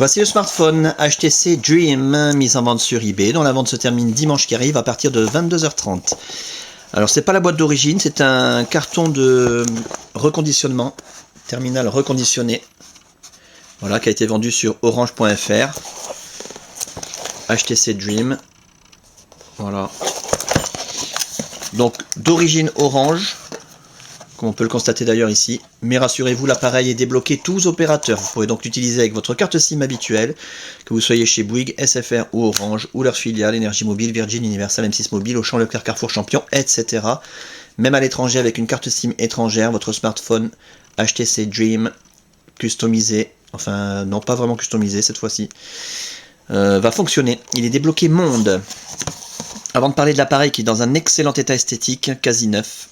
Voici le smartphone HTC Dream, mis en vente sur eBay, dont la vente se termine dimanche qui arrive à partir de 22h30. Alors c'est pas la boîte d'origine, c'est un carton de reconditionnement, terminal reconditionné, voilà, qui a été vendu sur orange.fr. HTC Dream, voilà. Donc d'origine orange, comme on peut le constater d'ailleurs ici, mais rassurez-vous, l'appareil est débloqué tous opérateurs. Vous pourrez donc l'utiliser avec votre carte SIM habituelle, que vous soyez chez Bouygues, SFR ou Orange, ou leur filiale, Énergie Mobile, Virgin, Universal, M6 Mobile, Auchan, Leclerc, Carrefour, Champion, etc. Même à l'étranger, avec une carte SIM étrangère, votre smartphone HTC Dream, customisé, enfin non pas vraiment customisé cette fois-ci, va fonctionner. Il est débloqué monde. Avant de parler de l'appareil qui est dans un excellent état esthétique, quasi neuf,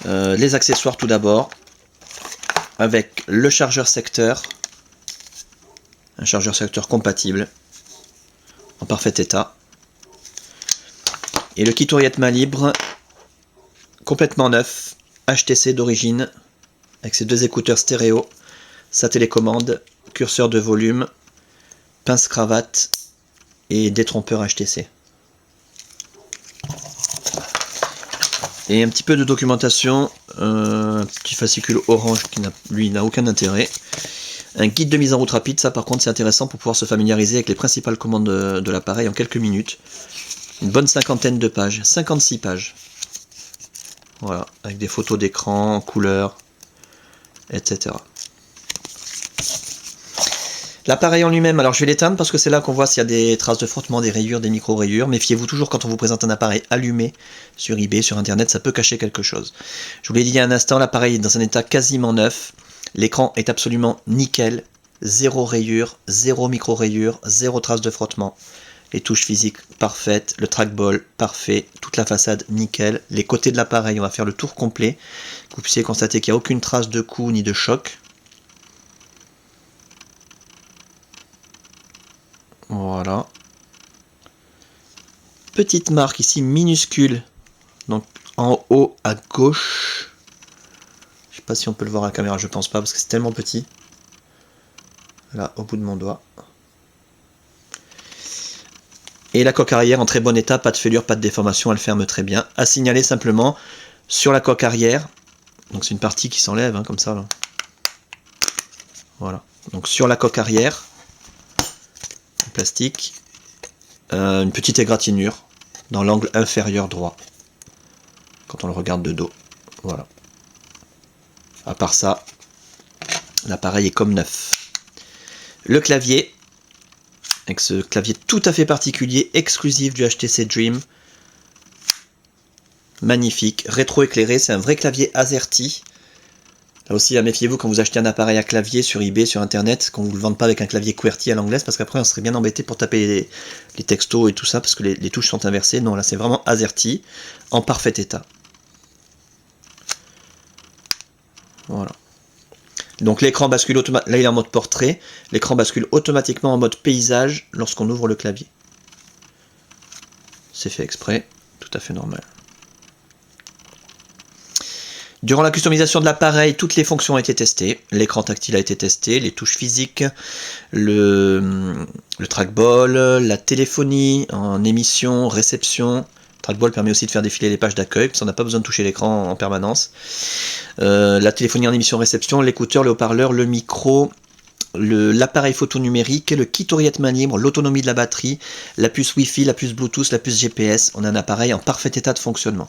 les accessoires tout d'abord, avec le chargeur secteur, un chargeur secteur compatible, en parfait état, et le kit oreillette main libre, complètement neuf, HTC d'origine, avec ses deux écouteurs stéréo, sa télécommande, curseur de volume, pince-cravate et détrompeur HTC. Et un petit peu de documentation, un petit fascicule orange qui lui n'a aucun intérêt. Un guide de mise en route rapide, ça par contre c'est intéressant pour pouvoir se familiariser avec les principales commandes de l'appareil en quelques minutes. Une bonne cinquantaine de pages, 56 pages. Voilà, avec des photos d'écran, couleurs, etc. L'appareil en lui-même, alors je vais l'éteindre parce que c'est là qu'on voit s'il y a des traces de frottement, des rayures, des micro-rayures. Méfiez-vous toujours quand on vous présente un appareil allumé sur eBay, sur internet, ça peut cacher quelque chose. Je vous l'ai dit il y a un instant, l'appareil est dans un état quasiment neuf. L'écran est absolument nickel, zéro rayure, zéro micro-rayure, zéro trace de frottement. Les touches physiques parfaites, le trackball parfait, toute la façade nickel. Les côtés de l'appareil, on va faire le tour complet. Que vous puissiez constater qu'il n'y a aucune trace de coup ni de choc. Voilà. Petite marque ici minuscule, donc en haut à gauche. Je sais pas si on peut le voir à la caméra, je pense pas parce que c'est tellement petit. Là, au bout de mon doigt. Et la coque arrière en très bon état, pas de fêlure, pas de déformation, elle ferme très bien. À signaler simplement sur la coque arrière, donc c'est une partie qui s'enlève hein, comme ça. Là. Voilà. Donc sur la coque arrière, en plastique. Une petite égratignure dans l'angle inférieur droit quand on le regarde de dos. Voilà. À part ça, l'appareil est comme neuf. Le clavier, avec ce clavier tout à fait particulier, exclusif du HTC Dream. Magnifique, rétro-éclairé, c'est un vrai clavier AZERTY. Là aussi, méfiez-vous quand vous achetez un appareil à clavier sur eBay, sur internet, qu'on ne vous le vende pas avec un clavier QWERTY à l'anglaise, parce qu'après on serait bien embêté pour taper les textos et tout ça, parce que les touches sont inversées. Non, là c'est vraiment AZERTY, en parfait état. Voilà. Donc l'écran bascule automatiquement, là il est en mode portrait, l'écran bascule automatiquement en mode paysage lorsqu'on ouvre le clavier. C'est fait exprès, tout à fait normal. Durant la customisation de l'appareil, toutes les fonctions ont été testées. L'écran tactile a été testé, les touches physiques, le trackball, la téléphonie en émission, réception. Le trackball permet aussi de faire défiler les pages d'accueil, parce qu'on n'a pas besoin de toucher l'écran en permanence. La téléphonie en émission, réception, l'écouteur, le haut-parleur, le micro, l'appareil photo numérique, le kit oreillette main libre, l'autonomie de la batterie, la puce Wi-Fi, la puce Bluetooth, la puce GPS. On a un appareil en parfait état de fonctionnement.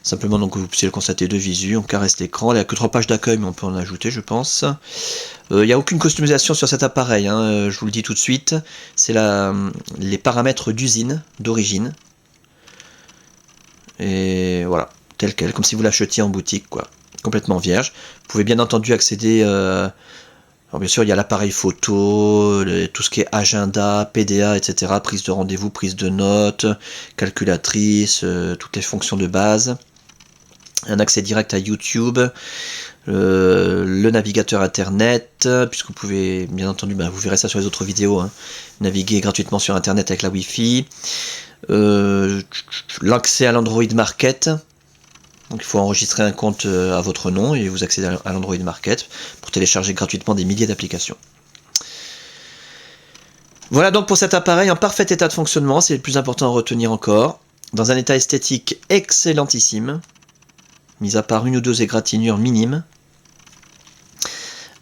Simplement, donc vous puissiez le constater de visu, on caresse l'écran. Il n'y a que 3 pages d'accueil, mais on peut en ajouter, je pense. Il n'y a aucune customisation sur cet appareil, hein, je vous le dis tout de suite. C'est les paramètres d'usine, d'origine. Et voilà, tel quel, comme si vous l'achetiez en boutique, quoi. Complètement vierge. Vous pouvez bien entendu accéder... alors bien sûr, il y a l'appareil photo, tout ce qui est agenda, PDA, etc. Prise de rendez-vous, prise de notes, calculatrice, toutes les fonctions de base. Un accès direct à YouTube, le navigateur internet, puisque vous pouvez, bien entendu, vous verrez ça sur les autres vidéos, hein, naviguer gratuitement sur internet avec la Wi-Fi, l'accès à l'Android Market, donc il faut enregistrer un compte à votre nom et vous accédez à l'Android Market pour télécharger gratuitement des milliers d'applications. Voilà donc pour cet appareil en parfait état de fonctionnement, c'est le plus important à retenir encore. Dans un état esthétique excellentissime, mis à part une ou deux égratignures minimes.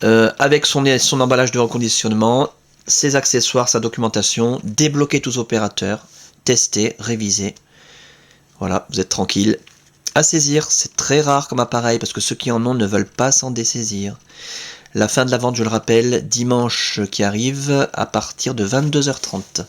Avec son emballage de reconditionnement, ses accessoires, sa documentation, débloquer tous opérateurs, tester, réviser. Voilà, vous êtes tranquille. À saisir, c'est très rare comme appareil parce que ceux qui en ont ne veulent pas s'en dessaisir. La fin de la vente, je le rappelle, dimanche qui arrive à partir de 22h30.